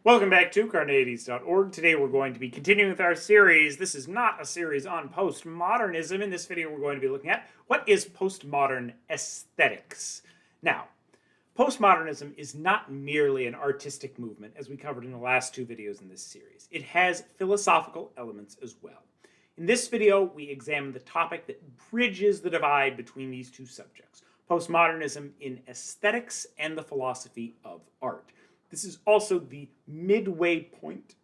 Welcome back to Carneades.org. Today we're going to be continuing with our series. This is not a series on postmodernism. In this video we're going to be looking at what is postmodern aesthetics. Now, postmodernism is not merely an artistic movement, as we covered in the last two videos in this series. It has philosophical elements as well. In this video, we examine the topic that bridges the divide between these two subjects, postmodernism in aesthetics and the philosophy of art. This is also the midway point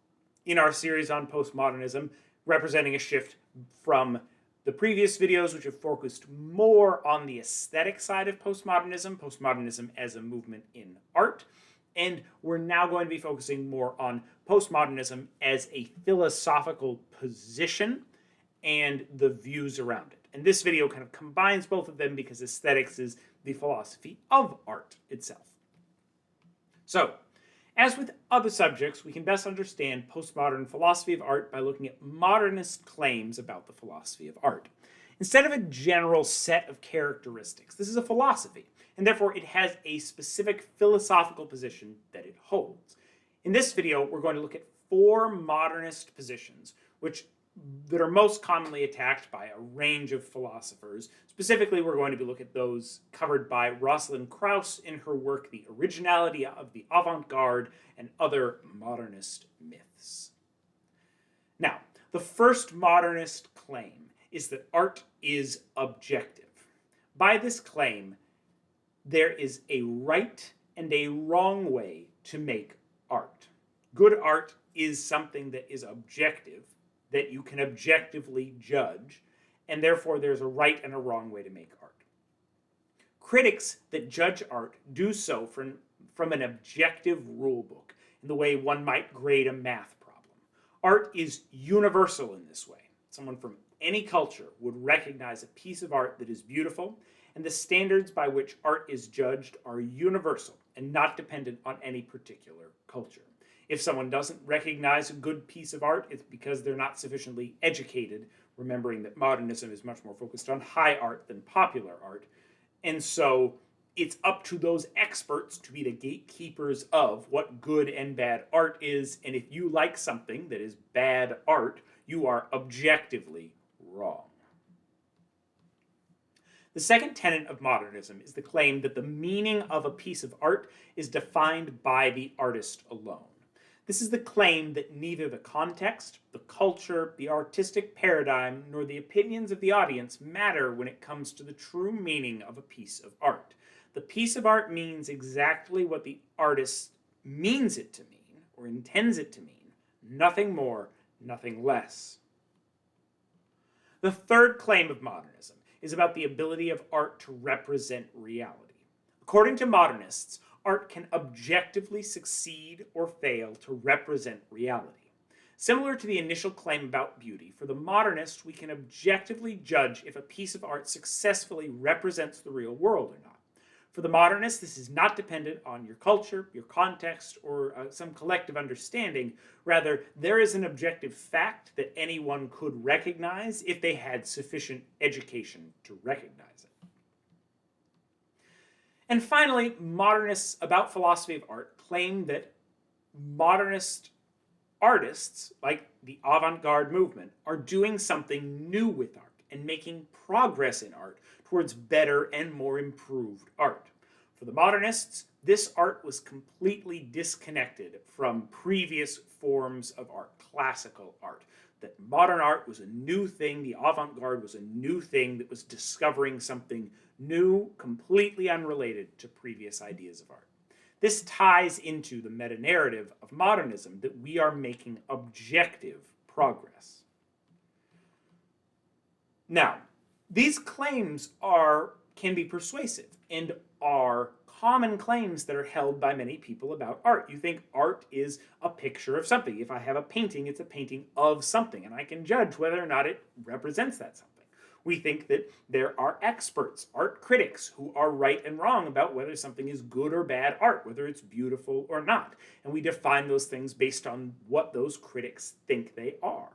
in our series on postmodernism, representing a shift from the previous videos, which have focused more on the aesthetic side of postmodernism, postmodernism as a movement in art, and we're now going to be focusing more on postmodernism as a philosophical position and the views around it. And this video kind of combines both of them because aesthetics is the philosophy of art itself. So, as with other subjects, we can best understand postmodern philosophy of art by looking at modernist claims about the philosophy of art. Instead of a general set of characteristics, this is a philosophy, and therefore it has a specific philosophical position that it holds. In this video, we're going to look at four modernist positions, that are most commonly attacked by a range of philosophers. Specifically, we're going to be looking at those covered by Rosalind Krauss in her work, The Originality of the Avant-Garde and Other Modernist Myths. Now, the first modernist claim is that art is objective. By this claim, there is a right and a wrong way to make art. Good art is something that is objective, that you can objectively judge, and therefore there's a right and a wrong way to make art. Critics that judge art do so from an objective rule book, in the way one might grade a math problem. Art is universal in this way. Someone from any culture would recognize a piece of art that is beautiful, and the standards by which art is judged are universal and not dependent on any particular culture. If someone doesn't recognize a good piece of art, it's because they're not sufficiently educated, remembering that modernism is much more focused on high art than popular art. And so it's up to those experts to be the gatekeepers of what good and bad art is. And if you like something that is bad art, you are objectively wrong. The second tenet of modernism is the claim that the meaning of a piece of art is defined by the artist alone. This is the claim that neither the context, the culture, the artistic paradigm, nor the opinions of the audience matter when it comes to the true meaning of a piece of art. The piece of art means exactly what the artist means it to mean, or intends it to mean, nothing more, nothing less. The third claim of modernism is about the ability of art to represent reality. According to modernists, art can objectively succeed or fail to represent reality. Similar to the initial claim about beauty, for the modernist, we can objectively judge if a piece of art successfully represents the real world or not. For the modernist, this is not dependent on your culture, your context, or some collective understanding. Rather, there is an objective fact that anyone could recognize if they had sufficient education to recognize it. And finally, modernists about philosophy of art claim that modernist artists, like the avant-garde movement, are doing something new with art and making progress in art towards better and more improved art. For the modernists, this art was completely disconnected from previous forms of art, classical art. That modern art was a new thing, the avant-garde was a new thing that was discovering something new, completely unrelated to previous ideas of art. This ties into the meta-narrative of modernism that we are making objective progress. Now, these claims can be persuasive and are common claims that are held by many people about art. You think art is a picture of something. If I have a painting, it's a painting of something, and I can judge whether or not it represents that something. We think that there are experts, art critics, who are right and wrong about whether something is good or bad art, whether it's beautiful or not. And we define those things based on what those critics think they are.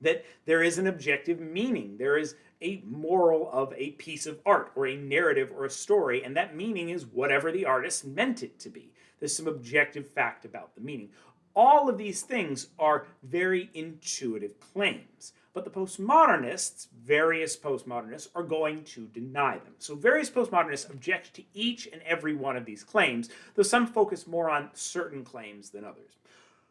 That there is an objective meaning. There is a moral of a piece of art or a narrative or a story, and that meaning is whatever the artist meant it to be. There's some objective fact about the meaning. All of these things are very intuitive claims, but the postmodernists, various postmodernists, are going to deny them. So various postmodernists object to each and every one of these claims, though some focus more on certain claims than others.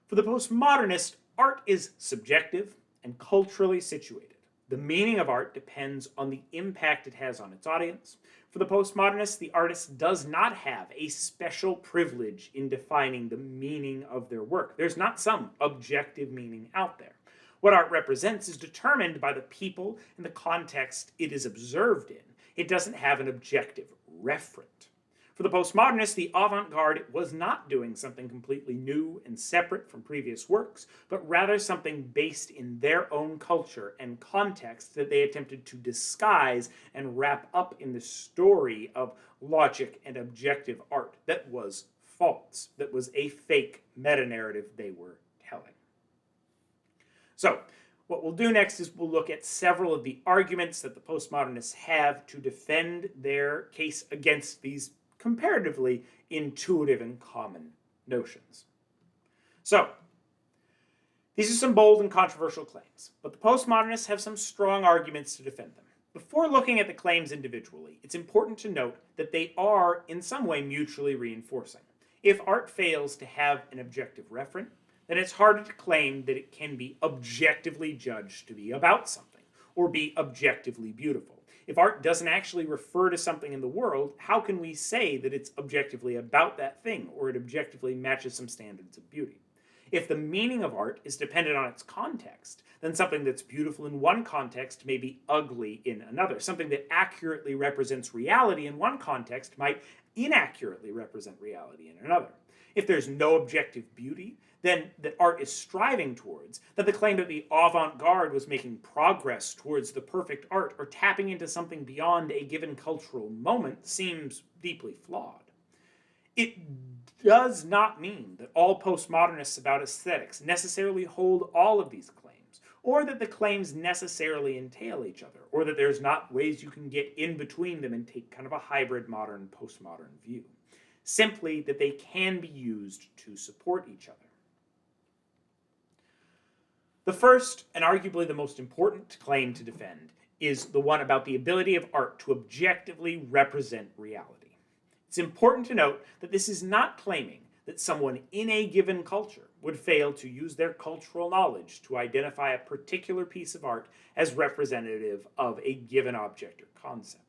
For the postmodernist, art is subjective and culturally situated. The meaning of art depends on the impact it has on its audience. For the postmodernists, the artist does not have a special privilege in defining the meaning of their work. There's not some objective meaning out there. What art represents is determined by the people and the context it is observed in. It doesn't have an objective referent. For the postmodernists, the avant-garde was not doing something completely new and separate from previous works, but rather something based in their own culture and context that they attempted to disguise and wrap up in the story of logic and objective art that was false, that was a fake meta-narrative they were telling. So, what we'll do next is we'll look at several of the arguments that the postmodernists have to defend their case against these comparatively intuitive and common notions. So, these are some bold and controversial claims, but the postmodernists have some strong arguments to defend them. Before looking at the claims individually, it's important to note that they are in some way mutually reinforcing. If art fails to have an objective referent, then it's harder to claim that it can be objectively judged to be about something or be objectively beautiful. If art doesn't actually refer to something in the world, how can we say that it's objectively about that thing or it objectively matches some standards of beauty? If the meaning of art is dependent on its context, then something that's beautiful in one context may be ugly in another. Something that accurately represents reality in one context might inaccurately represent reality in another. If there's no objective beauty, then that art is striving towards, then the claim that the avant-garde was making progress towards the perfect art or tapping into something beyond a given cultural moment seems deeply flawed. It does not mean that all postmodernists about aesthetics necessarily hold all of these claims, or that the claims necessarily entail each other, or that there's not ways you can get in between them and take kind of a hybrid modern-postmodern view. Simply that they can be used to support each other. The first, and arguably the most important claim to defend, is the one about the ability of art to objectively represent reality. It's important to note that this is not claiming that someone in a given culture would fail to use their cultural knowledge to identify a particular piece of art as representative of a given object or concept.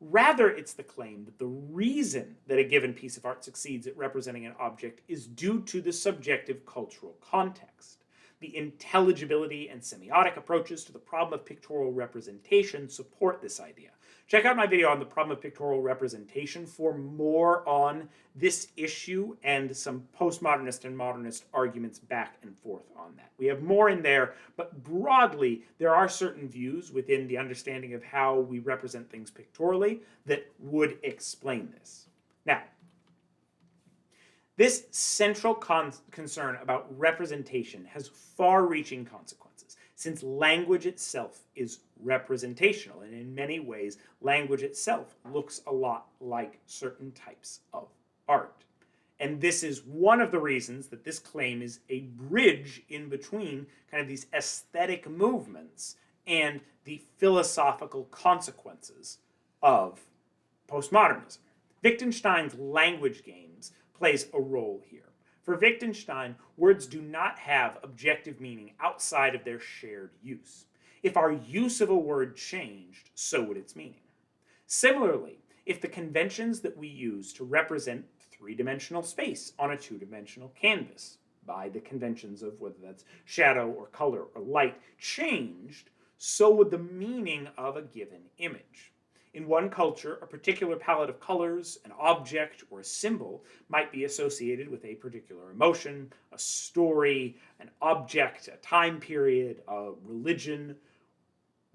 Rather, it's the claim that the reason that a given piece of art succeeds at representing an object is due to the subjective cultural context. The intelligibility and semiotic approaches to the problem of pictorial representation support this idea. Check out my video on the problem of pictorial representation for more on this issue and some postmodernist and modernist arguments back and forth on that. We have more in there, but broadly, there are certain views within the understanding of how we represent things pictorially that would explain this. Now, this central concern about representation has far-reaching consequences, since language itself is representational, and in many ways, language itself looks a lot like certain types of art. And this is one of the reasons that this claim is a bridge in between kind of these aesthetic movements and the philosophical consequences of postmodernism. Wittgenstein's language games plays a role here. For Wittgenstein, words do not have objective meaning outside of their shared use. If our use of a word changed, so would its meaning. Similarly, if the conventions that we use to represent three-dimensional space on a two-dimensional canvas, by the conventions of whether that's shadow or color or light, changed, so would the meaning of a given image. In one culture, a particular palette of colors, an object, or a symbol might be associated with a particular emotion, a story, an object, a time period, a religion.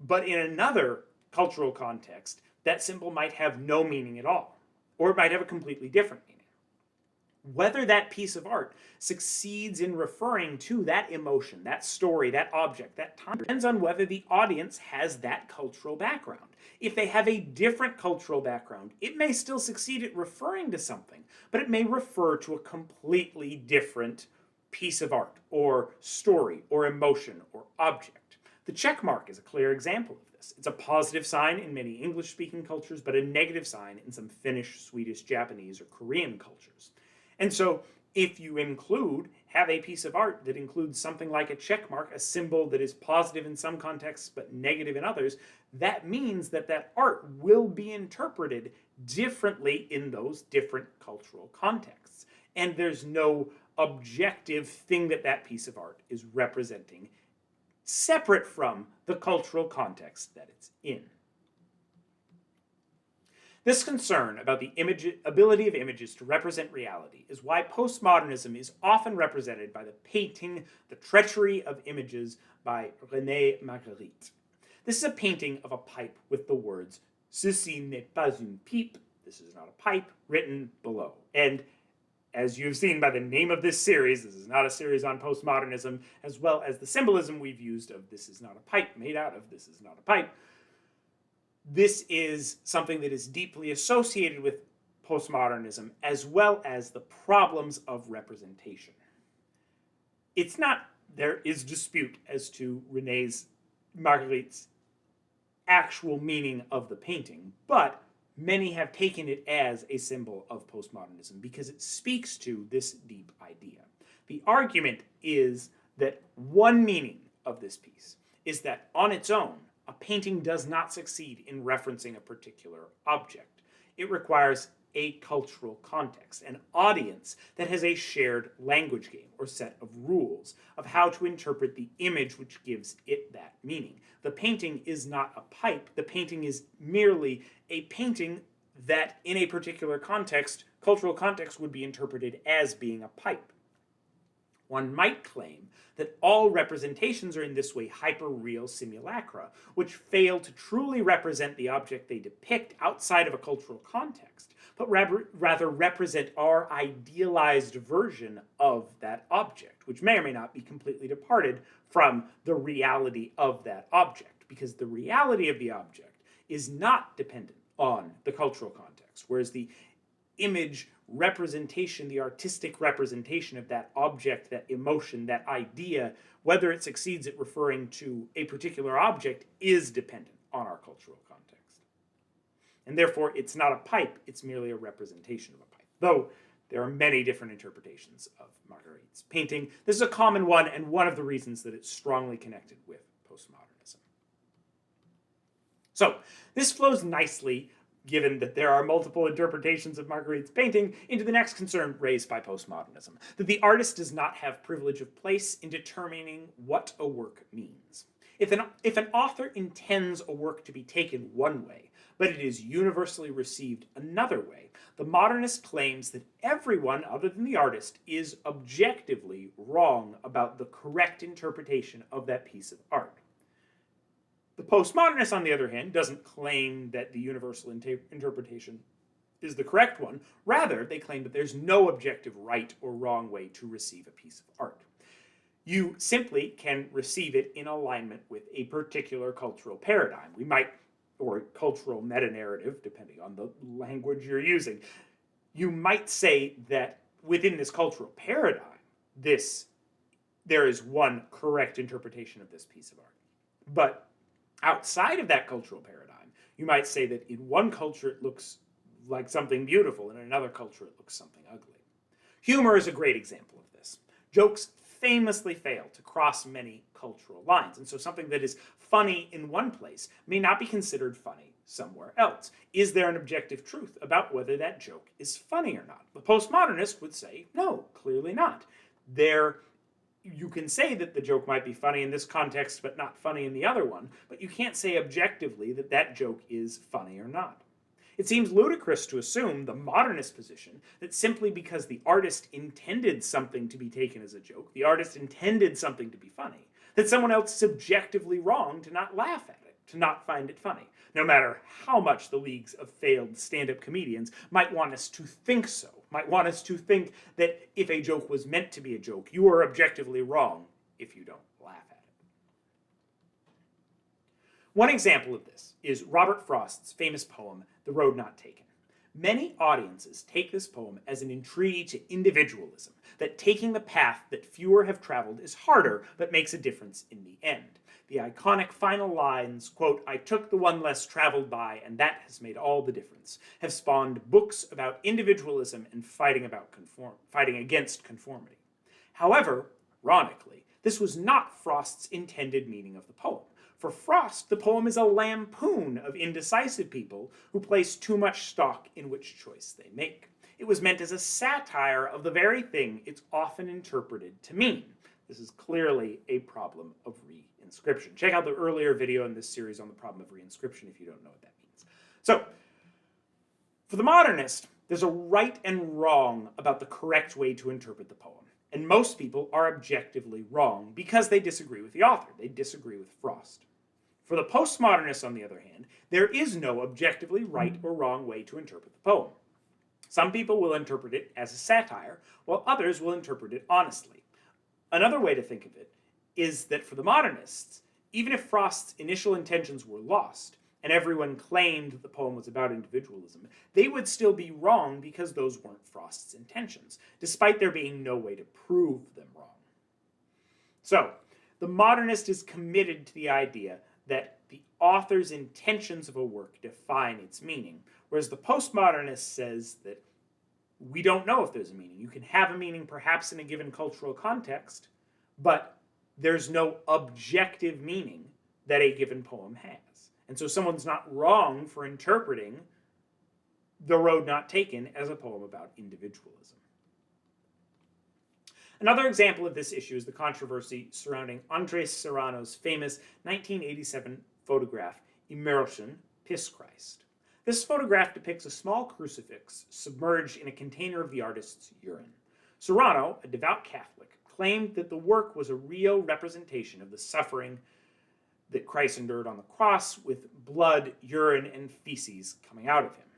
But in another cultural context, that symbol might have no meaning at all, or it might have a completely different meaning. Whether that piece of art succeeds in referring to that emotion, that story, that object, that time, depends on whether the audience has that cultural background. If they have a different cultural background, it may still succeed at referring to something, but it may refer to a completely different piece of art, or story, or emotion, or object. The check mark is a clear example of this. It's a positive sign in many English-speaking cultures, but a negative sign in some Finnish, Swedish, Japanese, or Korean cultures. And so if you have a piece of art that includes something like a check mark, a symbol that is positive in some contexts but negative in others, that means that that art will be interpreted differently in those different cultural contexts. And there's no objective thing that that piece of art is representing separate from the cultural context that it's in. This concern about the ability of images to represent reality is why postmodernism is often represented by the painting The Treachery of Images by Rene Magritte. This is a painting of a pipe with the words "Ceci n'est pas une pipe," this is not a pipe, written below. And as you've seen by the name of this series is not a series on postmodernism, as well as the symbolism we've used of "this is not a pipe made out of this is not a pipe." This is something that is deeply associated with postmodernism, as well as the problems of representation. There is dispute as to Magritte's actual meaning of the painting, but many have taken it as a symbol of postmodernism because it speaks to this deep idea. The argument is that one meaning of this piece is that on its own, a painting does not succeed in referencing a particular object. It requires a cultural context, an audience that has a shared language game or set of rules of how to interpret the image which gives it that meaning. The painting is not a pipe. The painting is merely a painting that in a particular context, cultural context, would be interpreted as being a pipe. One might claim that all representations are in this way hyper-real simulacra, which fail to truly represent the object they depict outside of a cultural context, but rather represent our idealized version of that object, which may or may not be completely departed from the reality of that object, because the reality of the object is not dependent on the cultural context, whereas the image representation, the artistic representation of that object, that emotion, that idea, whether it succeeds at referring to a particular object, is dependent on our cultural context. And therefore, it's not a pipe, it's merely a representation of a pipe. Though there are many different interpretations of Magritte's painting, this is a common one and one of the reasons that it's strongly connected with postmodernism. So, this flows nicely, given that there are multiple interpretations of Magritte's painting, into the next concern raised by postmodernism, that the artist does not have privilege of place in determining what a work means. If an author intends a work to be taken one way, but it is universally received another way, the modernist claims that everyone other than the artist is objectively wrong about the correct interpretation of that piece of art. The postmodernist, on the other hand, doesn't claim that the universal interpretation is the correct one. Rather, they claim that there's no objective right or wrong way to receive a piece of art. You simply can receive it in alignment with a particular cultural paradigm. Or cultural meta-narrative, depending on the language you're using. You might say that within this cultural paradigm, there is one correct interpretation of this piece of art. But outside of that cultural paradigm, you might say that in one culture it looks like something beautiful, and in another culture it looks something ugly. Humor is a great example of this. Jokes famously fail to cross many cultural lines, and so something that is funny in one place may not be considered funny somewhere else. Is there an objective truth about whether that joke is funny or not? The postmodernist would say, no, clearly not. You can say that the joke might be funny in this context but not funny in the other one, but you can't say objectively that that joke is funny or not. It seems ludicrous to assume the modernist position that simply because the artist intended something to be taken as a joke, the artist intended something to be funny, that someone else is objectively wrong to not laugh at it, to not find it funny, no matter how much the leagues of failed stand-up comedians might want us to think so, might want us to think that if a joke was meant to be a joke, you are objectively wrong if you don't laugh at it. One example of this is Robert Frost's famous poem, The Road Not Taken. Many audiences take this poem as an entreaty to individualism, that taking the path that fewer have traveled is harder, but makes a difference in the end. The iconic final lines, quote, "I took the one less traveled by, and that has made all the difference," have spawned books about individualism and fighting against conformity. However, ironically, this was not Frost's intended meaning of the poem. For Frost, the poem is a lampoon of indecisive people who place too much stock in which choice they make. It was meant as a satire of the very thing it's often interpreted to mean. This is clearly a problem of reinscription. Check out the earlier video in this series on the problem of reinscription if you don't know what that means. So, for the modernist, there's a right and wrong about the correct way to interpret the poem. And most people are objectively wrong because they disagree with the author. They disagree with Frost. For the postmodernists, on the other hand, there is no objectively right or wrong way to interpret the poem. Some people will interpret it as a satire, while others will interpret it honestly. Another way to think of it is that for the modernists, even if Frost's initial intentions were lost, and everyone claimed that the poem was about individualism, they would still be wrong because those weren't Frost's intentions, despite there being no way to prove them wrong. So, the modernist is committed to the idea that the author's intentions of a work define its meaning, whereas the postmodernist says that we don't know if there's a meaning. You can have a meaning perhaps in a given cultural context, but there's no objective meaning that a given poem has. And so someone's not wrong for interpreting The Road Not Taken as a poem about individualism. Another example of this issue is the controversy surrounding Andres Serrano's famous 1987 photograph, Immersion, Piss Christ. This photograph depicts a small crucifix submerged in a container of the artist's urine. Serrano, a devout Catholic, claimed that the work was a real representation of the suffering that Christ endured on the cross, with blood, urine, and feces coming out of him.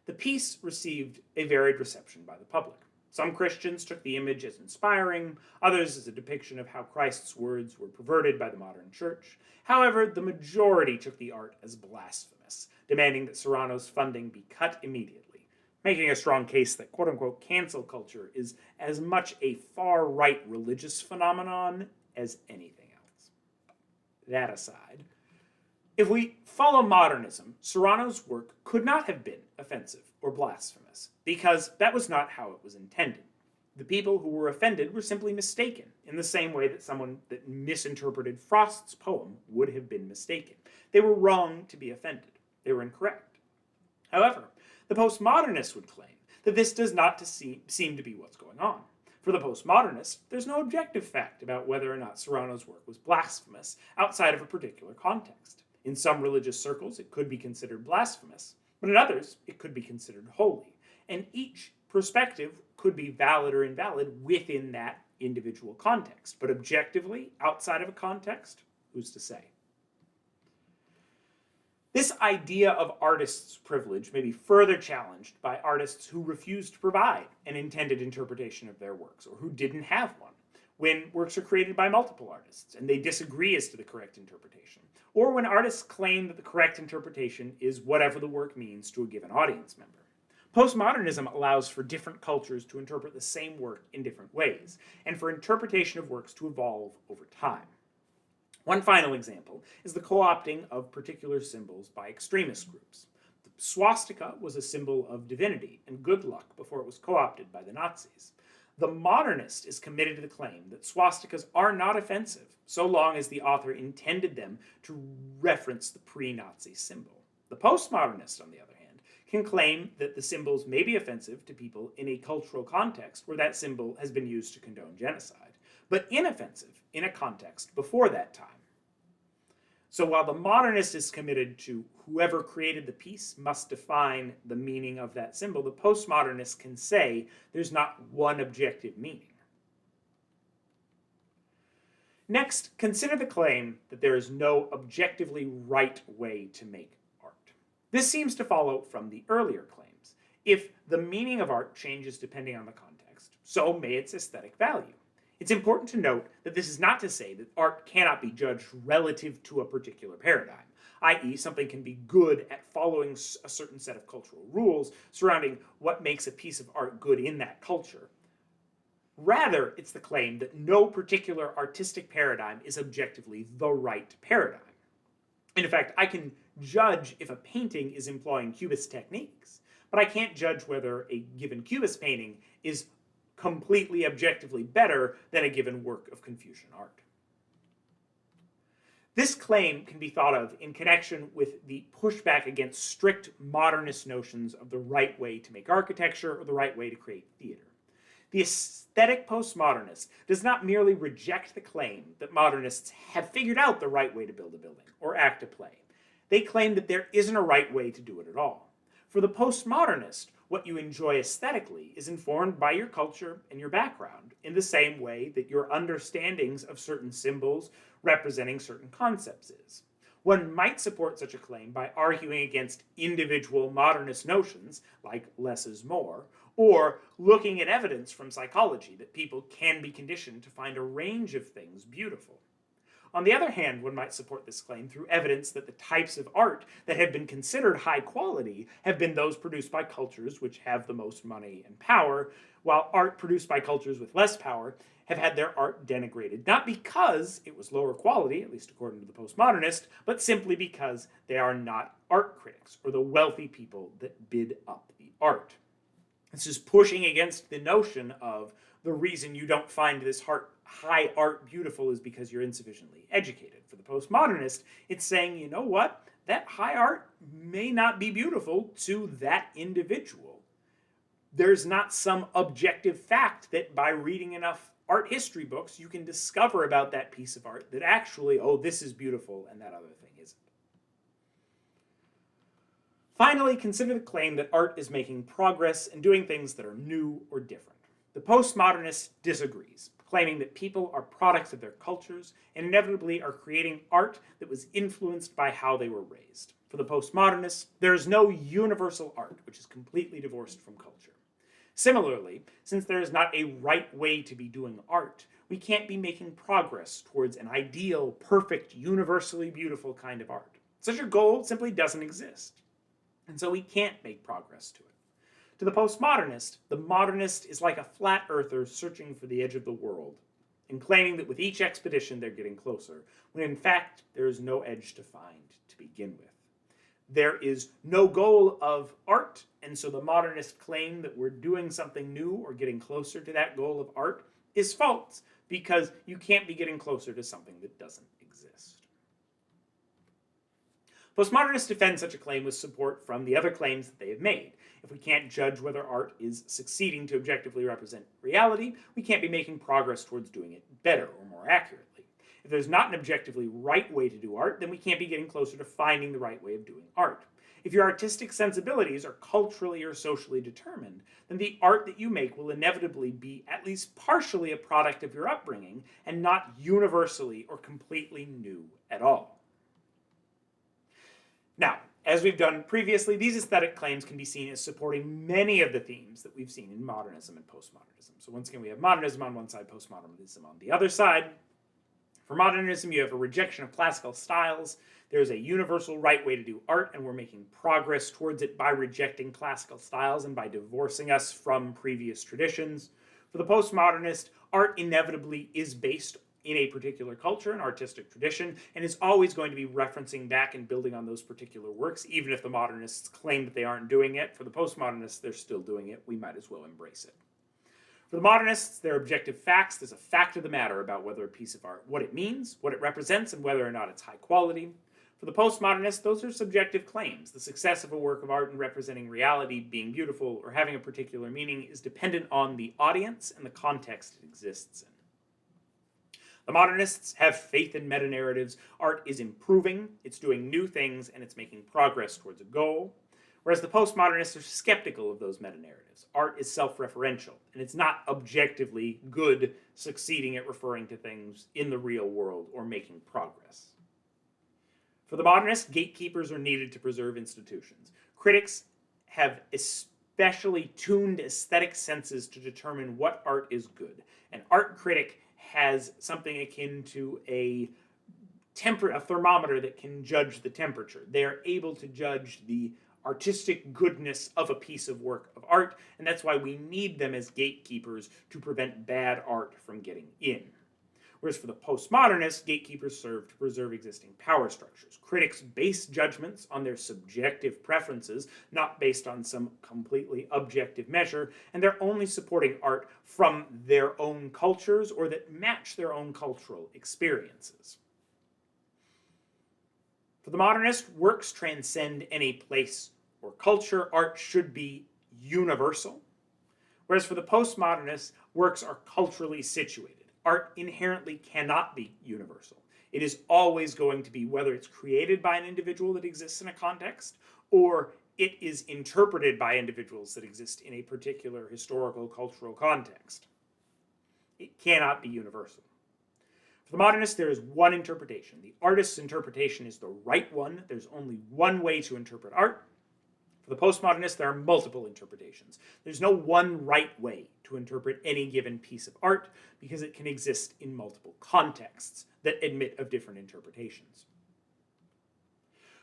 The piece received a varied reception by the public. Some Christians took the image as inspiring, others as a depiction of how Christ's words were perverted by the modern church. However, the majority took the art as blasphemous, demanding that Serrano's funding be cut immediately, making a strong case that quote-unquote cancel culture is as much a far-right religious phenomenon as anything else. That aside, if we follow modernism, Serrano's work could not have been offensive or blasphemous, because that was not how it was intended. The people who were offended were simply mistaken, in the same way that someone that misinterpreted Frost's poem would have been mistaken. They were wrong to be offended. They were incorrect. However, the postmodernists would claim that this does not seem to be what's going on. For the postmodernist, there's no objective fact about whether or not Serrano's work was blasphemous outside of a particular context. In some religious circles, it could be considered blasphemous, but in others, it could be considered holy. And each perspective could be valid or invalid within that individual context. But objectively, outside of a context, who's to say? This idea of artists' privilege may be further challenged by artists who refuse to provide an intended interpretation of their works, or who didn't have one, when works are created by multiple artists and they disagree as to the correct interpretation, or when artists claim that the correct interpretation is whatever the work means to a given audience member. Postmodernism allows for different cultures to interpret the same work in different ways, and for interpretation of works to evolve over time. One final example is the co-opting of particular symbols by extremist groups. The swastika was a symbol of divinity and good luck before it was co-opted by the Nazis. The modernist is committed to the claim that swastikas are not offensive, so long as the author intended them to reference the pre-Nazi symbol. The postmodernist, on the other hand, can claim that the symbols may be offensive to people in a cultural context where that symbol has been used to condone genocide, but inoffensive in a context before that time. So while the modernist is committed to whoever created the piece must define the meaning of that symbol, the postmodernist can say there's not one objective meaning. Next, consider the claim that there is no objectively right way to make art. This seems to follow from the earlier claims. If the meaning of art changes depending on the context, so may its aesthetic value. It's important to note that this is not to say that art cannot be judged relative to a particular paradigm, i.e., something can be good at following a certain set of cultural rules surrounding what makes a piece of art good in that culture. Rather, it's the claim that no particular artistic paradigm is objectively the right paradigm. And in fact, I can judge if a painting is employing Cubist techniques, but I can't judge whether a given Cubist painting is completely objectively better than a given work of Confucian art. This claim can be thought of in connection with the pushback against strict modernist notions of the right way to make architecture or the right way to create theater. The aesthetic postmodernist does not merely reject the claim that modernists have figured out the right way to build a building or act a play. They claim that there isn't a right way to do it at all. For the postmodernist, what you enjoy aesthetically is informed by your culture and your background in the same way that your understandings of certain symbols representing certain concepts is. One might support such a claim by arguing against individual modernist notions, like less is more, or looking at evidence from psychology that people can be conditioned to find a range of things beautiful. On the other hand, one might support this claim through evidence that the types of art that have been considered high quality have been those produced by cultures which have the most money and power, while art produced by cultures with less power have had their art denigrated, not because it was lower quality, at least according to the postmodernist, but simply because they are not art critics or the wealthy people that bid up the art. This is pushing against the notion of the reason you don't find this high art beautiful is because you're insufficiently educated. For the postmodernist, it's saying, you know what? That high art may not be beautiful to that individual. There's not some objective fact that by reading enough art history books you can discover about that piece of art that actually, oh, this is beautiful and that other thing isn't. Finally, consider the claim that art is making progress and doing things that are new or different. The postmodernist disagrees, claiming that people are products of their cultures and inevitably are creating art that was influenced by how they were raised. For the postmodernists, there is no universal art which is completely divorced from culture. Similarly, since there is not a right way to be doing art, we can't be making progress towards an ideal, perfect, universally beautiful kind of art. Such a goal simply doesn't exist, and so we can't make progress to it. To the postmodernist, the modernist is like a flat earther searching for the edge of the world and claiming that with each expedition they're getting closer, when in fact there is no edge to find to begin with. There is no goal of art, and so the modernist claim that we're doing something new or getting closer to that goal of art is false, because you can't be getting closer to something that doesn't exist. Postmodernists defend such a claim with support from the other claims that they have made. If we can't judge whether art is succeeding to objectively represent reality, we can't be making progress towards doing it better or more accurately. If there's not an objectively right way to do art, then we can't be getting closer to finding the right way of doing art. If your artistic sensibilities are culturally or socially determined, then the art that you make will inevitably be at least partially a product of your upbringing and not universally or completely new at all. Now, as we've done previously, these aesthetic claims can be seen as supporting many of the themes that we've seen in modernism and postmodernism. So once again, we have modernism on one side, postmodernism on the other side. For modernism, you have a rejection of classical styles. There's a universal right way to do art, and we're making progress towards it by rejecting classical styles and by divorcing us from previous traditions. For the postmodernist, art inevitably is based in a particular culture, an artistic tradition, and is always going to be referencing back and building on those particular works, even if the modernists claim that they aren't doing it. For the postmodernists, they're still doing it. We might as well embrace it. For the modernists, they're objective facts. There's a fact of the matter about whether a piece of art, what it means, what it represents, and whether or not it's high quality. For the postmodernists, those are subjective claims. The success of a work of art in representing reality, being beautiful, or having a particular meaning is dependent on the audience and the context it exists in. The modernists have faith in meta-narratives. Art is improving, it's doing new things, and it's making progress towards a goal. Whereas the postmodernists are skeptical of those meta-narratives. Art is self-referential, and it's not objectively good, succeeding at referring to things in the real world or making progress. For the modernists, gatekeepers are needed to preserve institutions. Critics have especially specially tuned aesthetic senses to determine what art is good. An art critic has something akin to a thermometer that can judge the temperature. They are able to judge the artistic goodness of a piece of work of art, and that's why we need them as gatekeepers to prevent bad art from getting in. Whereas for the postmodernists, gatekeepers serve to preserve existing power structures. Critics base judgments on their subjective preferences, not based on some completely objective measure, and they're only supporting art from their own cultures or that match their own cultural experiences. For the modernist, works transcend any place or culture. Art should be universal. Whereas for the postmodernists, works are culturally situated. Art inherently cannot be universal. It is always going to be, whether it's created by an individual that exists in a context, or it is interpreted by individuals that exist in a particular historical, cultural context. It cannot be universal. For the modernist, there is one interpretation. The artist's interpretation is the right one. There's only one way to interpret art. For the postmodernist, there are multiple interpretations. There's no one right way to interpret any given piece of art because it can exist in multiple contexts that admit of different interpretations.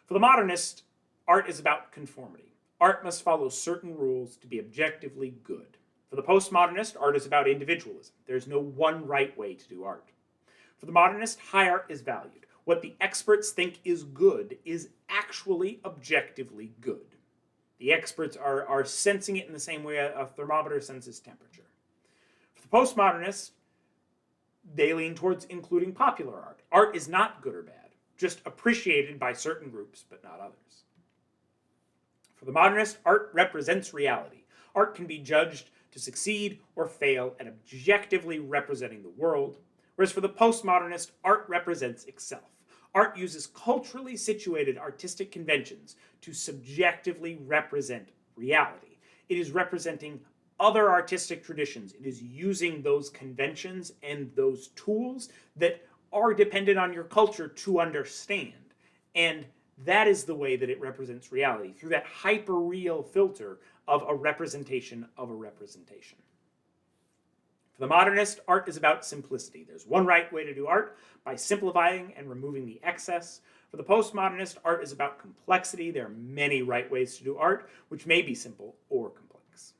For the modernist, art is about conformity. Art must follow certain rules to be objectively good. For the postmodernist, art is about individualism. There's no one right way to do art. For the modernist, high art is valued. What the experts think is good is actually objectively good. The experts are sensing it in the same way a thermometer senses temperature. For the postmodernists, they lean towards including popular art. Art is not good or bad, just appreciated by certain groups, but not others. For the modernist, art represents reality. Art can be judged to succeed or fail at objectively representing the world, whereas for the postmodernist, art represents itself. Art uses culturally situated artistic conventions to subjectively represent reality. It is representing other artistic traditions. It is using those conventions and those tools that are dependent on your culture to understand. And that is the way that it represents reality, through that hyper-real filter of a representation of a representation. For the modernist, art is about simplicity. There's one right way to do art, by simplifying and removing the excess. For the postmodernist, art is about complexity. There are many right ways to do art, which may be simple or complex.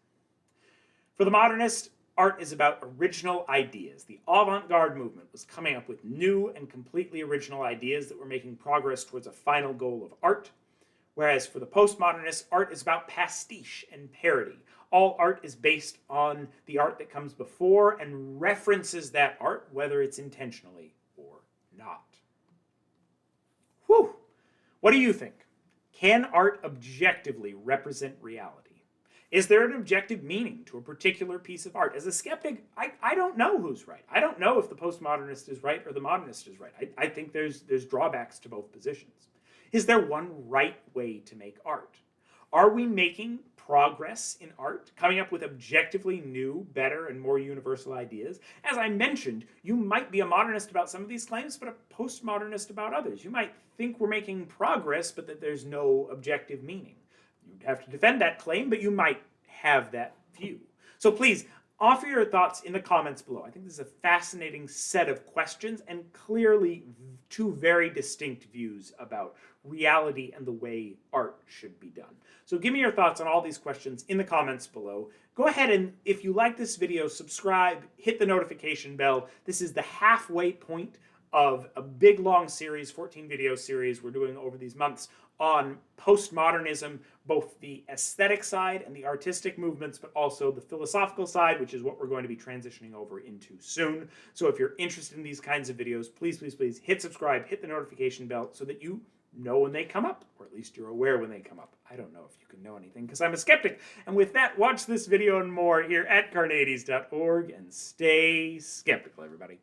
For the modernist, art is about original ideas. The avant-garde movement was coming up with new and completely original ideas that were making progress towards a final goal of art. Whereas for the postmodernists, art is about pastiche and parody. All art is based on the art that comes before and references that art, whether it's intentionally or not. Whew! What do you think? Can art objectively represent reality? Is there an objective meaning to a particular piece of art? As a skeptic, I don't know who's right. I don't know if the postmodernist is right or the modernist is right. I think there's drawbacks to both positions. Is there one right way to make art? Are we making progress in art, coming up with objectively new, better, and more universal ideas? As I mentioned, you might be a modernist about some of these claims, but a postmodernist about others. You might think we're making progress, but that there's no objective meaning. You'd have to defend that claim, but you might have that view. So please, offer your thoughts in the comments below. I think this is a fascinating set of questions and clearly two very distinct views about reality and the way art should be done. So give me your thoughts on all these questions in the comments below. Go ahead and, if you like this video, subscribe, hit the notification bell. This is the halfway point of a big, long series, 14 video series we're doing over these months on postmodernism, both the aesthetic side and the artistic movements, but also the philosophical side, which is what we're going to be transitioning over into soon. So if you're interested in these kinds of videos, please, please, please hit subscribe, hit the notification bell so that you know when they come up, or at least you're aware when they come up. I don't know if you can know anything because I'm a skeptic. And with that, watch this video and more here at Carneades.org and stay skeptical, everybody.